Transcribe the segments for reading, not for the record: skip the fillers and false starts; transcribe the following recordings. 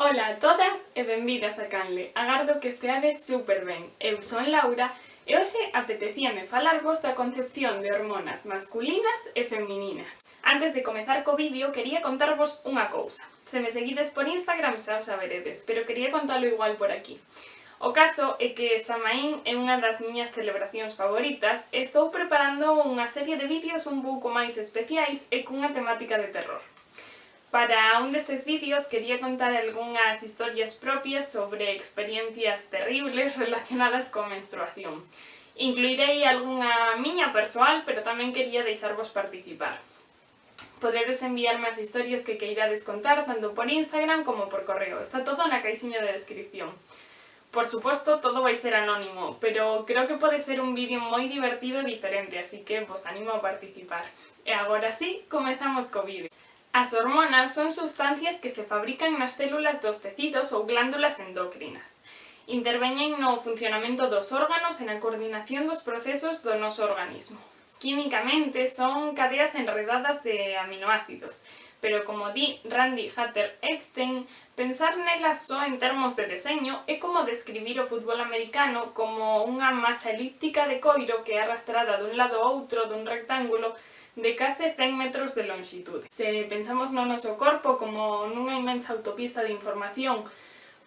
Ola a todas e benvidas a Canle. Agardo que esteades super ben. Eu son Laura e hoxe apetecíame falarvos da concepción de hormonas masculinas e femininas. Antes de comezar co vídeo, quería contarvos unha cousa. Se me seguides por Instagram xa o saberedes, pero quería contalo igual por aquí. O caso é que Samaín é unha das miñas celebracións favoritas e estou preparando unha serie de vídeos un pouco máis especiais e cunha temática de terror. Para un destes vídeos quería contar algunhas historias propias sobre experiencias terribles relacionadas coa menstruación. Incluirei algunha miña persoal, pero tamén quería deixarvos participar. Podedes enviarme as historias que queirades contar tanto por Instagram como por correo. Está todo na caixiña de descripción. Por suposto, todo vai ser anónimo, pero creo que pode ser un vídeo moi divertido e diferente, así que vos animo a participar. E agora sí, comezamos co vídeo. As hormonas son substancias que se fabrican nas células dos tecidos ou glándulas endócrinas. Interveñen no funcionamento dos órganos e na coordinación dos procesos do noso organismo. Químicamente son cadeas enredadas de aminoácidos, pero como di Randy Hatter Epstein, pensar nelas só en termos de deseño é como describir o fútbol americano como unha masa elíptica de coiro que é arrastrada dun lado a outro dun rectángulo de case 100 metros de longitude. Se pensamos no noso corpo como nunha inmensa autopista de información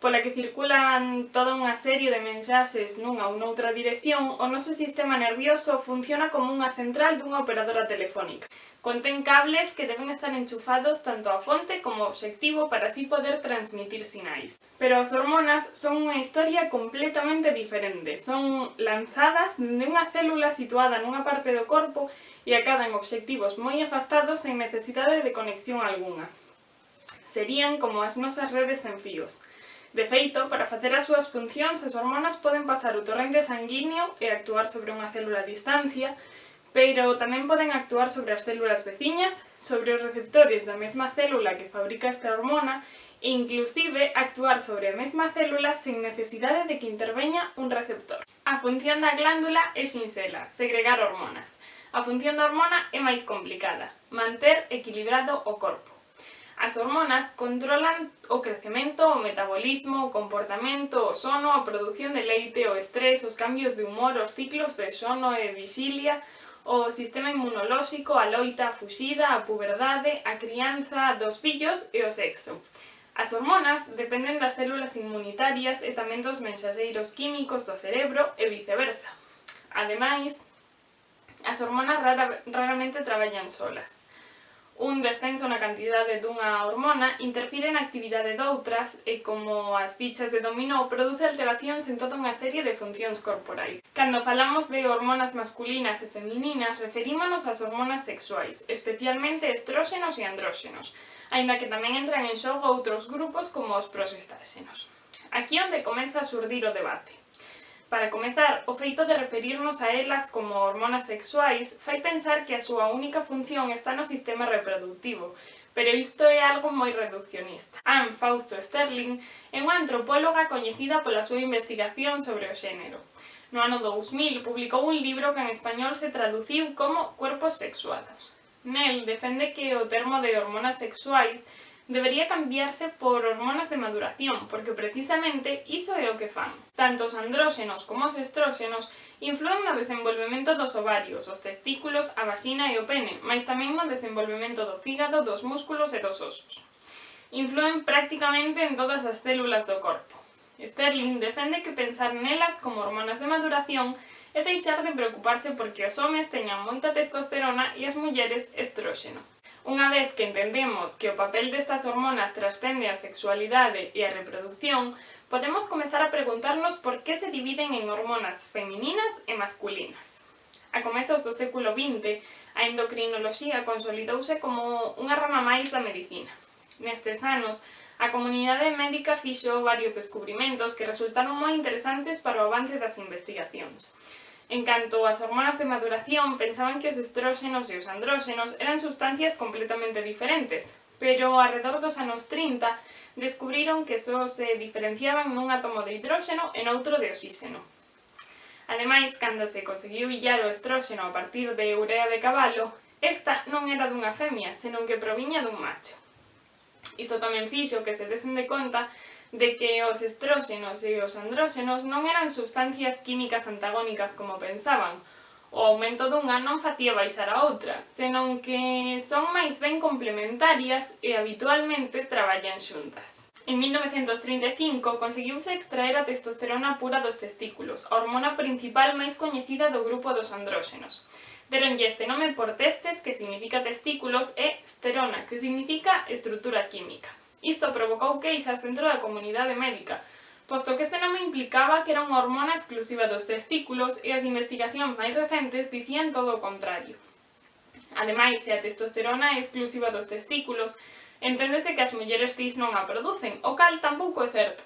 pola que circulan toda unha serie de mensaxes nunha ou noutra dirección, o noso sistema nervioso funciona como unha central dunha operadora telefónica. Contén cables que deben estar enchufados tanto á fonte como ao obxectivo para así poder transmitir sinais. Pero as hormonas son unha historia completamente diferente. Son lanzadas dende unha célula situada nunha parte do corpo e acadan obxectivos moi afastados sen necesidade de conexión algunha. Serían como as nosas redes sen fíos. De feito, para facer as súas funcións, as hormonas poden pasar o torrente sanguíneo e actuar sobre unha célula a distancia, pero tamén poden actuar sobre as células veciñas, sobre os receptores da mesma célula que fabrica esta hormona e inclusive actuar sobre a mesma célula sen necesidade de que interveña un receptor. A función da glándula é sinxela, segregar hormonas. A función da hormona é máis complicada, manter equilibrado o corpo. As hormonas controlan o crecemento, o metabolismo, o comportamento, o sono, a produción de leite, o estrés, os cambios de humor, os ciclos de sono e vixilia, o sistema inmunolóxico, a loita, a fuxida, a puberdade, a crianza dos fillos e o sexo. As hormonas dependen das células inmunitarias e tamén dos mensaxeiros químicos do cerebro e viceversa. Ademais, as hormonas raramente traballan solas. Un descenso na cantidade dunha hormona interfire na actividade doutras e, como as fichas de dominó, produce alteracións en toda unha serie de funcións corporais. Cando falamos de hormonas masculinas e femininas, referímonos ás hormonas sexuais, especialmente estróxenos e andróxenos, aínda que tamén entran en xogo outros grupos como os prosestáxenos. Aquí onde comeza a xurdir o debate. Para comezar, o feito de referirnos a elas como hormonas sexuais fai pensar que a súa única función está no sistema reproductivo, pero isto é algo moi reduccionista. Anne Fausto Sterling é unha antropóloga coñecida pola súa investigación sobre o xénero. No ano 2000 publicou un libro que en español se traduciu como Cuerpos sexuados. Nel defende que o termo de hormonas sexuais debería cambiarse por hormonas de maduración, porque precisamente iso é o que fan. Tanto os andróxenos como os estróxenos influen no desenvolvemento dos ovarios, os testículos, a vaxina e o pene, mais tamén no desenvolvemento do fígado, dos músculos e dos osos. Influen prácticamente en todas as células do corpo. Sterling defende que pensar nelas como hormonas de maduración é deixar de preocuparse porque os homes teñan moita testosterona e as mulleres estróxeno. Unha vez que entendemos que o papel destas hormonas trascende a sexualidade e a reproducción, podemos comezar a preguntarnos por que se dividen en hormonas femininas e masculinas. A comezos do século XX, a endocrinoloxía consolidouse como unha rama máis da medicina. Nestes anos, a comunidade médica fixo varios descubrimentos que resultaron moi interesantes para o avance das investigacións. En canto ás hormonas de maduración, pensaban que os estróxenos e os andróxenos eran sustancias completamente diferentes, pero arredor dos anos 30 descubriron que só se diferenciaban nun átomo de hidróxeno e noutro de oxíxeno. Ademais, cando se conseguiu illar o estróxeno a partir de urea de cabalo, esta non era dunha femia, senón que proviña dun macho. Isto tamén fixo que se desen de conta de que os estróxenos e os andróxenos non eran sustancias químicas antagónicas como pensaban. O aumento dunha non facía baixar a outra, senón que son máis ben complementarias e habitualmente traballan xuntas. En 1935 conseguiuse extraer a testosterona pura dos testículos, a hormona principal máis coñecida do grupo dos andróxenos. Deronlle este nome por testes, que significa testículos, e sterona, que significa estrutura química. Isto provocou queixas dentro da comunidade médica, posto que este nome implicaba que era unha hormona exclusiva dos testículos e as investigacións máis recentes dicían todo o contrario. Ademais, se a testosterona é exclusiva dos testículos, enténdese que as mulleres cis non a producen, o cal tampouco é certo.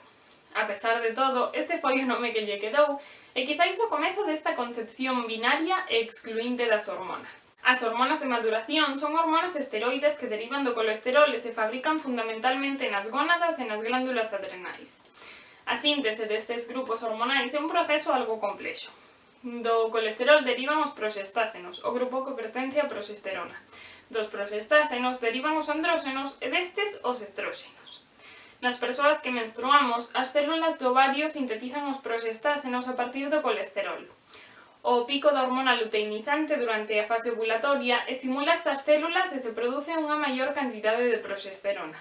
A pesar de todo, este foi o nome que lle quedou, e quizáis o comezo desta concepción binaria e excluinte das hormonas. As hormonas de maduración son hormonas esteroides que derivan do colesterol e se fabrican fundamentalmente nas gónadas e nas glándulas adrenais. A síntese destes grupos hormonais é un proceso algo complexo. Do colesterol derivan os proxestáxenos, o grupo que pertence á proxesterona. Dos proxestáxenos derivan os andróxenos e destes os estróxenos. Nas persoas que menstruamos, as células do ovario sintetizan os proxestáxenos a partir do colesterol. O pico da hormona luteinizante durante a fase ovulatoria estimula estas células e se produce unha maior cantidade de proxesterona.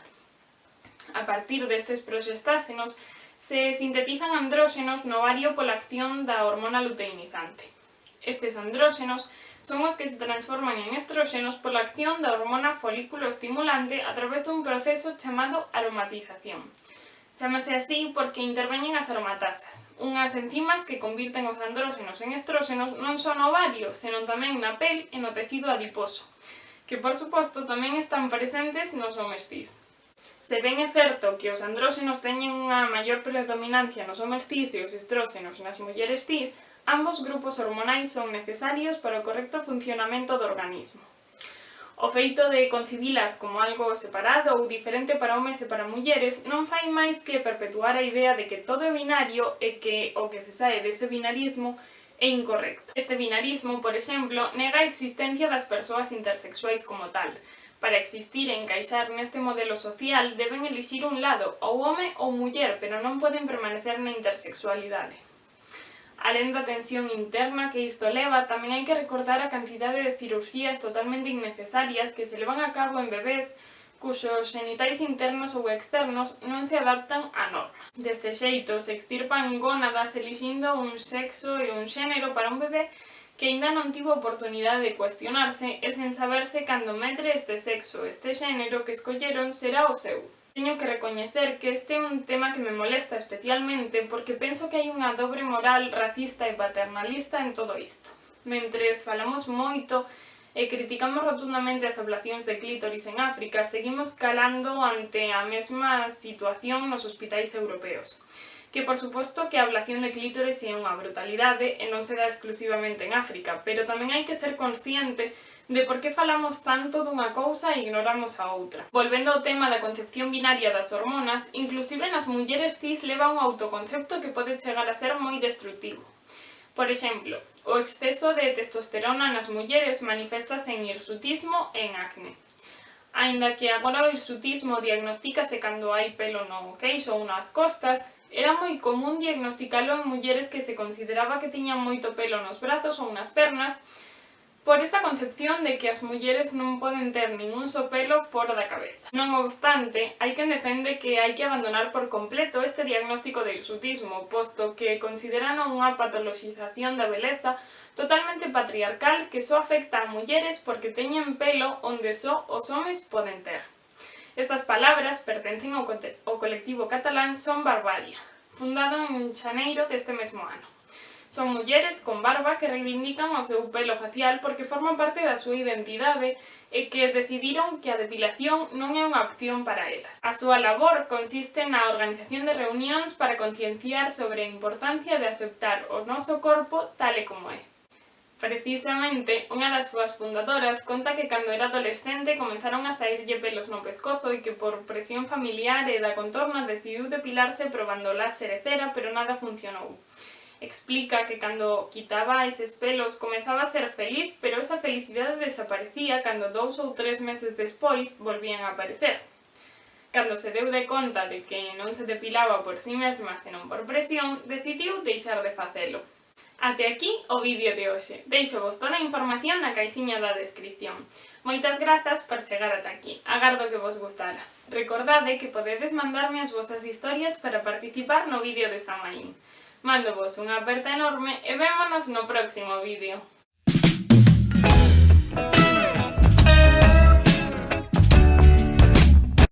A partir destes proxestáxenos, se sintetizan andróxenos no ovario pola acción da hormona luteinizante. Estes andróxenos son os que se transforman en estróxenos pola acción da hormona folículo estimulante a través dun proceso chamado aromatización. Chámase así porque interveñen as aromatasas, unhas enzimas que convirten os andróxenos en estróxenos non só no ovario, senón tamén na pel e no tecido adiposo, que por suposto tamén están presentes nos homes cis. Se ben é certo que os andróxenos teñen unha maior predominancia nos homes cis e os estróxenos nas mulleres cis, ambos grupos hormonais son necesarios para o correcto funcionamento do organismo. O feito de concibilas como algo separado ou diferente para homes e para mulleres non fai máis que perpetuar a idea de que todo é binario e que o que se sae dese binarismo é incorrecto. Este binarismo, por exemplo, nega a existencia das persoas intersexuais como tal. Para existir e encaixar neste modelo social deben elixir un lado, ou home ou muller, pero non poden permanecer na intersexualidade. Alén da tensión interna que isto leva, tamén hai que recordar a cantidade de cirurxías totalmente innecesarias que se levan a cabo en bebés cuxos xenitais internos ou externos non se adaptan á norma. Deste xeito, se extirpan gónadas elixindo un sexo e un xénero para un bebé que aínda non tivo oportunidade de cuestionarse e sen saberse cando medre este sexo, este xénero que escolleron será o seu. Teño que recoñecer que este é un tema que me molesta especialmente porque penso que hai unha dobre moral racista e paternalista en todo isto. Mentres falamos moito e criticamos rotundamente as ablacións de clítoris en África, seguimos calando ante a mesma situación nos hospitais europeos. Que por suposto que a ablación de clítoris é unha brutalidade e non se dá exclusivamente en África, pero tamén hai que ser consciente de por que falamos tanto dunha cousa e ignoramos a outra. Volvendo ao tema da concepción binaria das hormonas, inclusive nas mulleres cis leva un autoconcepto que pode chegar a ser moi destrutivo. Por exemplo, o exceso de testosterona nas mulleres maniféstase en hirsutismo e en acné. Aínda que agora o hirsutismo diagnostícase cando hai pelo no queixo ou nas costas, era moi común diagnosticalo en mulleres que se consideraba que tiñan moito pelo nos brazos ou nas pernas, por esta concepción de que as mulleres non poden ter ningún só pelo fora da cabeza. Non obstante, hai quen defende que hai que abandonar por completo este diagnóstico de hirsutismo, posto que consideran unha patoloxización da beleza totalmente patriarcal que só afecta a mulleres porque teñen pelo onde só os homes poden ter. Estas palabras pertencen ao colectivo catalán Son Barbaria, fundado en xaneiro deste mesmo ano. Son mulleres con barba que reivindican o seu pelo facial porque forman parte da súa identidade e que decidiron que a depilación non é unha opción para elas. A súa labor consiste na organización de reunións para concienciar sobre a importancia de aceptar o noso corpo tal e como é. Precisamente, unha das súas fundadoras conta que cando era adolescente comenzaron a saírlle pelos no pescozo e que por presión familiar e da contorna decidiu depilarse probando láser e cera, pero nada funcionou. Explica que cando quitaba eses pelos comezaba a ser feliz, pero esa felicidade desaparecía cando 2 ou 3 meses despois volvían a aparecer. Cando se deu de conta de que non se depilaba por si mesma senón por presión, decidiu deixar de facelo. Até aquí o vídeo de hoxe. Deixo-vos toda a información na caixiña da descripción. Moitas grazas por chegar ata aquí. Agardo que vos gustara. Recordade que podedes mandarme as vosas historias para participar no vídeo de Samaín. Mándovos unha aperta enorme e vémonos no próximo vídeo.